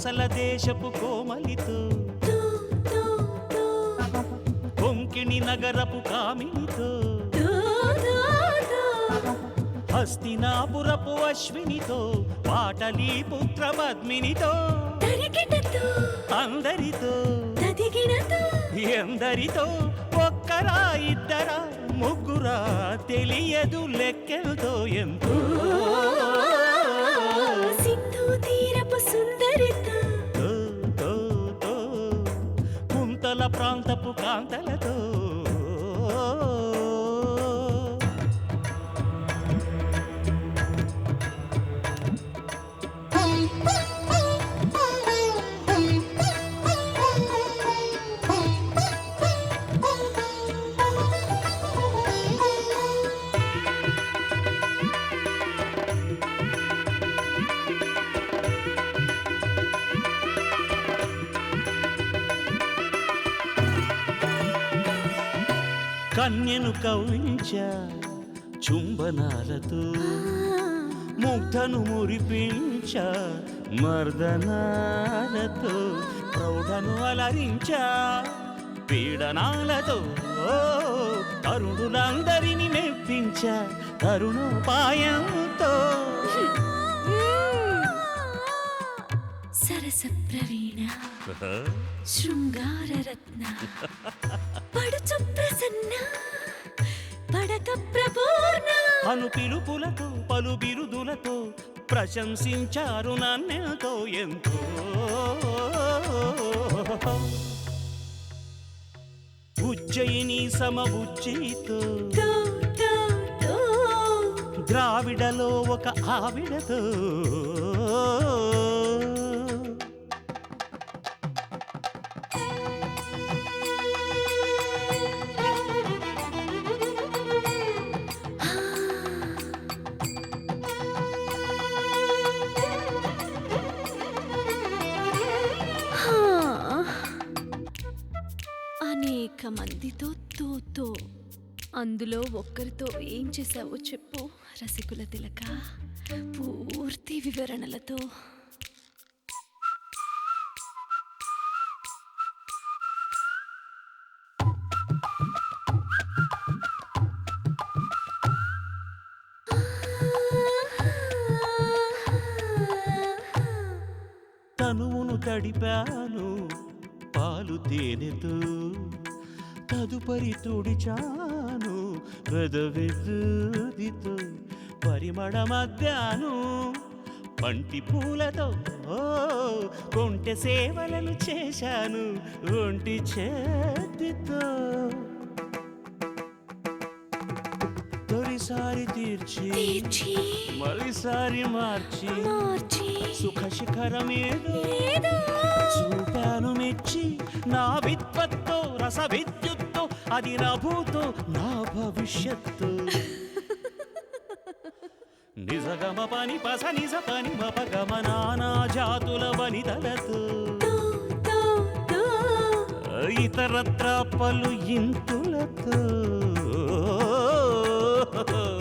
కోసల దేశపు కోమలితో కొంకిణి నగరపు కామినితో హస్తినాపురపు అశ్వినితో పాటలీ పుత్ర పద్మినితో అందరితో ఎందరితో ఒక్కరా ఇద్దరా ముగ్గురా తెలియదు లెక్కలతో ఎంతో సింధు తీరపు సుందరితో కుంతల ప్రాంతపు కాంతలతో కన్యను కవ్వించా చుంబనాలతో ముగ్ధను మురిపించా మర్దనాలతో ప్రౌఢను అలరించా పీడనాలతో తరుణులందరినీ మెప్పించా తరుణోపాయంతో సరస ప్రవీణ శృంగార రత్న పడుచు ప్రసన్న పడక ప్రపూర్ణ అను పిలుపులతో పలు బిరుదులతో ప్రశంసించారు నన్నెంతో ఎంతో ఉజ్జయిని సమబుజ్జితో ద్రావిడలో ఒక ఆవిడతో అనేక మందితో తో అందులో ఒక్కరితో ఏం చేశావో చెప్పు రసికుల తిలక పూర్తి వివరణలతో. తనువును తడిపాను పాలు తేనెతో తదుపరి తుడిచాను పెదవితో పరిమళ మధ్యాను పంటి పూలతో కొంటె సేవలను చేశాను ఒంటి చేతితో తొలిసారి తీర్చి మలిసారి మార్చి సుఖ శిఖరమేదో చూపాను మెచ్చి నా విద్వత్తో రస విద్యుత్తో అది నా భూతో నా భవిష్యత్తు నిజగమ పని పస నిజ పని మపగమ నానా జాతుల వనితలతో ఇతరత్ర పలు ఇంతులతో Ha ha ha.